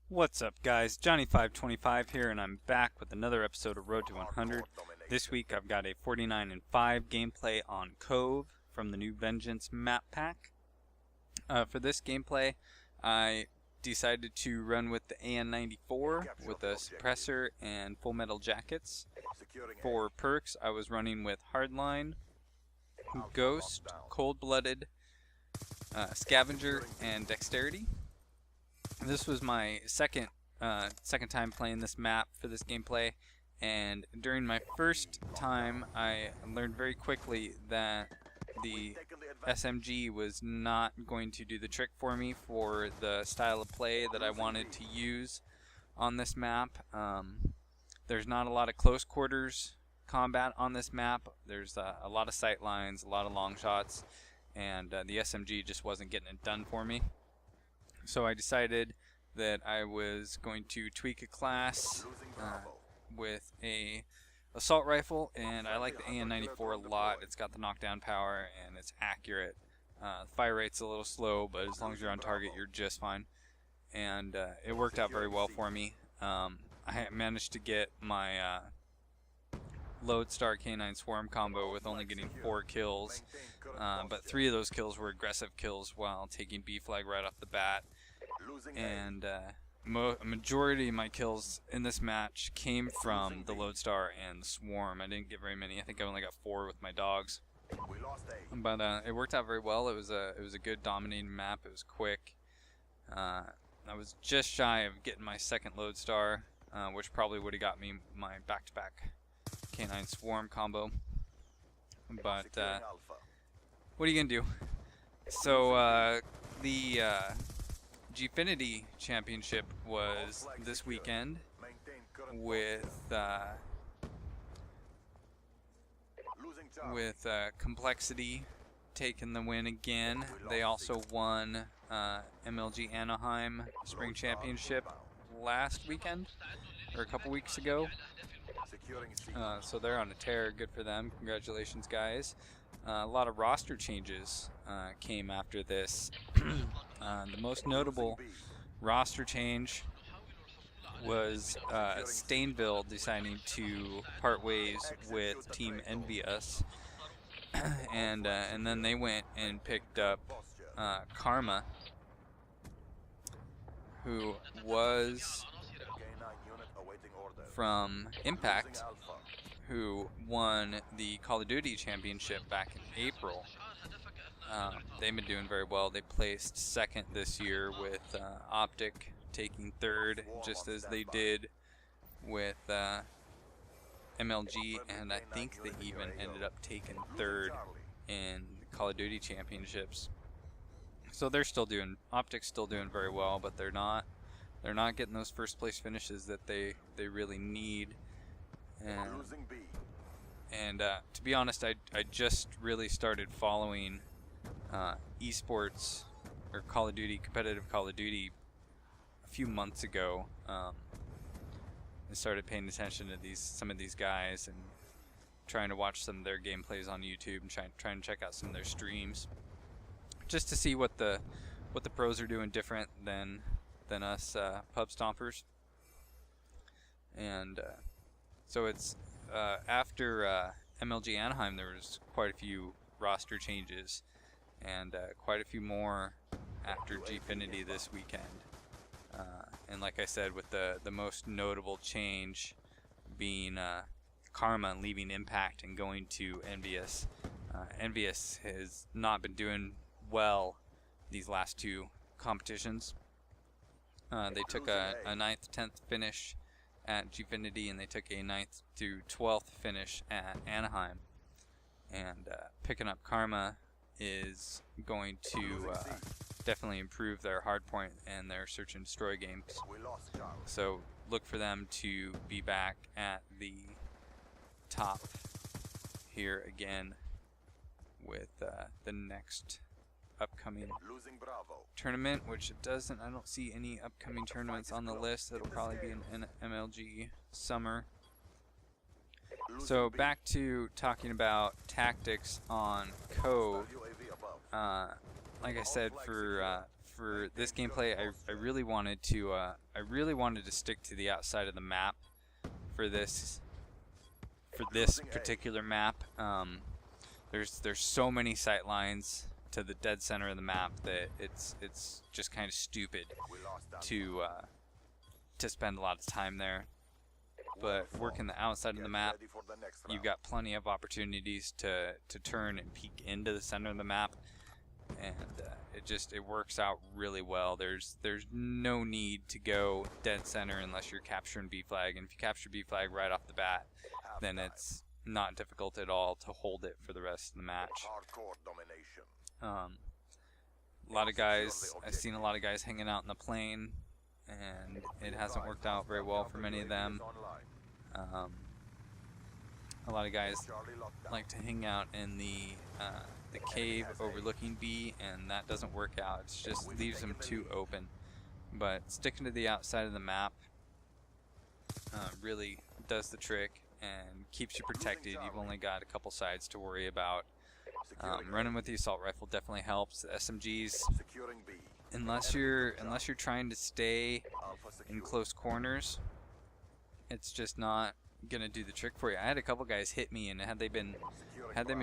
What's up, guys? Johnny525 here, and I'm back with another episode of Road to 100. This week I've got a 49-5 gameplay on Cove from the new Vengeance map pack. For this gameplay, I decided to run with the AN94 with a suppressor and full metal jackets. For perks, I was running with Hardline, Ghost, Cold-Blooded, Scavenger, and Dexterity. This was my second time playing this map for this gameplay, and during my first time I learned very quickly that the SMG was not going to do the trick for me for the style of play that I wanted to use on this map. There's not a lot of close quarters combat on this map. There's a lot of sight lines, a lot of long shots, and the SMG just wasn't getting it done for me. So I decided that I was going to tweak a class with a assault rifle, and I like the AN94 a lot. It's got the knockdown power and it's accurate. Fire rate's a little slow, but as long as you're on target, you're just fine. And it worked out very well for me. I managed to get my Lodestar K9 Swarm combo with only getting 4 kills, but 3 of those kills were aggressive kills while taking B flag right off the bat. And a majority of my kills in this match came from the Lodestar and the Swarm. I didn't get very many. I think I only got 4 with my dogs. But it worked out very well. It was a good dominating map. It was quick. I was just shy of getting my second Lodestar, which probably would have got me my back-to-back K9 Swarm combo. But what are you gonna do? So the Gfinity Championship was this weekend with Complexity taking the win again. They also won MLG Anaheim Spring Championship last weekend, or a couple weeks ago. So they're on a tear. Good for them. Congratulations, guys. A lot of roster changes came after this. The most notable roster change was Stainville deciding to part ways with Team Envious, and then they went and picked up Karma, who was from Impact, who won the Call of Duty Championship back in April. They've been doing very well. They placed second this year with Optic taking third, just as they did with MLG, and I think they even ended up taking third in the Call of Duty Championships. So they're still doing, Optic's still doing very well, but they're not getting those first place finishes that they really need. And to be honest, I just really started following esports or Call of Duty, competitive Call of Duty, a few months ago. I started paying attention to some of these guys and trying to watch some of their gameplays on YouTube and trying to check out some of their streams, just to see what the pros are doing different than us pub stompers. And so it's after MLG Anaheim, there was quite a few roster changes, and quite a few more after Gfinity this weekend. And like I said, with the most notable change being Karma leaving Impact and going to Envious. Envious has not been doing well these last 2 competitions. They took a 9th, 10th finish at Gfinity, and they took a 9th to 12th finish at Anaheim. And picking up Karma is going to definitely improve their hardpoint and their search and destroy games. So look for them to be back at the top here again with the next upcoming tournament, which I don't see any upcoming tournaments on the list. It'll probably be an MLG summer. So back to talking about tactics on Cove. Like I said, for for this gameplay, I really wanted to stick to the outside of the map for this particular map. There's so many sight lines to the dead center of the map that it's just kind of stupid to spend a lot of time there. But working the outside of the map, you've got plenty of opportunities to turn and peek into the center of the map, and it works out really well. There's no need to go dead center unless you're capturing B flag, and if you capture B flag right off the bat, then it's not difficult at all to hold it for the rest of the match. A lot of guys, I've seen a lot of guys hanging out in the plane, and it hasn't worked out very well for many of them. A lot of guys like to hang out in the cave overlooking B, and that doesn't work out. It just leaves them too open. But sticking to the outside of the map really does the trick and keeps you protected. You've only got a couple sides to worry about. Running with the assault rifle definitely helps. The SMGs, unless you're trying to stay in close corners, it's just not gonna do the trick for you. I had a couple guys hit me, and had they been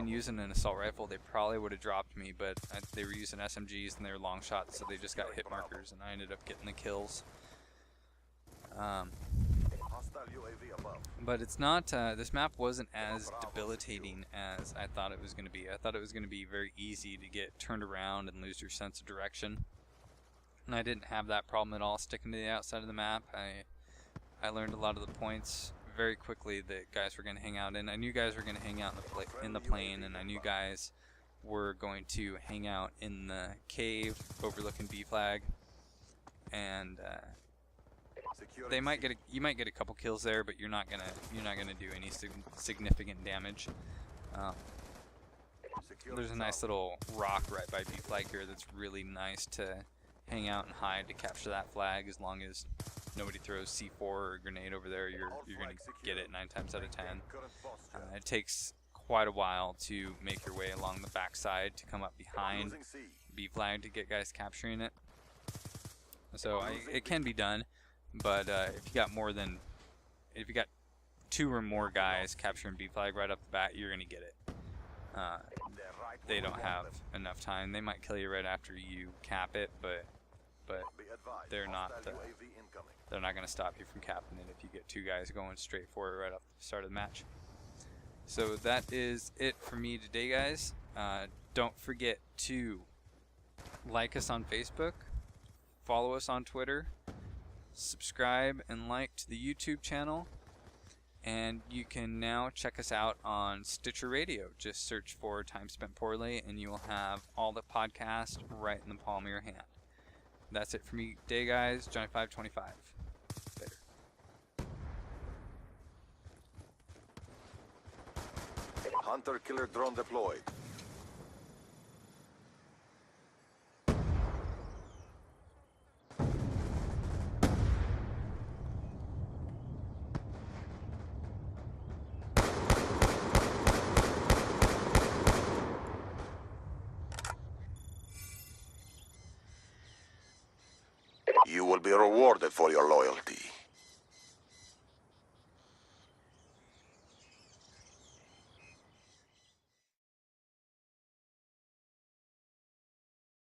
using an assault rifle, they probably would have dropped me, but they were using SMGs and they were long shots, so they just got hit markers, and I ended up getting the kills. But it's not, this map wasn't as debilitating as I thought it was going to be. I thought it was going to be very easy to get turned around and lose your sense of direction. And I didn't have that problem at all sticking to the outside of the map. I learned a lot of the points very quickly that guys were going to hang out in. I knew guys were going to hang out in the plane, and I knew guys were going to hang out in the cave overlooking B flag. And you might get a couple kills there, but you're not gonna do any significant damage. There's a nice little rock right by B flag here that's really nice to hang out and hide to capture that flag. As long as nobody throws C4 or a grenade over there, you're gonna get it 9 times out of 10. It takes quite a while to make your way along the backside to come up behind B flag to get guys capturing it. So it can be done. But if you got 2 or more guys capturing B flag right off the bat, you're gonna get it. They don't have enough time. They might kill you right after you cap it, but they're not gonna stop you from capping it if you get 2 guys going straight for it right off the start of the match. So that is it for me today, guys. Don't forget to like us on Facebook, follow us on Twitter, subscribe and like to the YouTube channel, and you can now check us out on Stitcher Radio. Just search for Time Spent Poorly and you will have all the podcasts right in the palm of your hand. That's it for me today, guys. Johnny525. Later. Hunter killer drone deployed. You will be rewarded for your loyalty.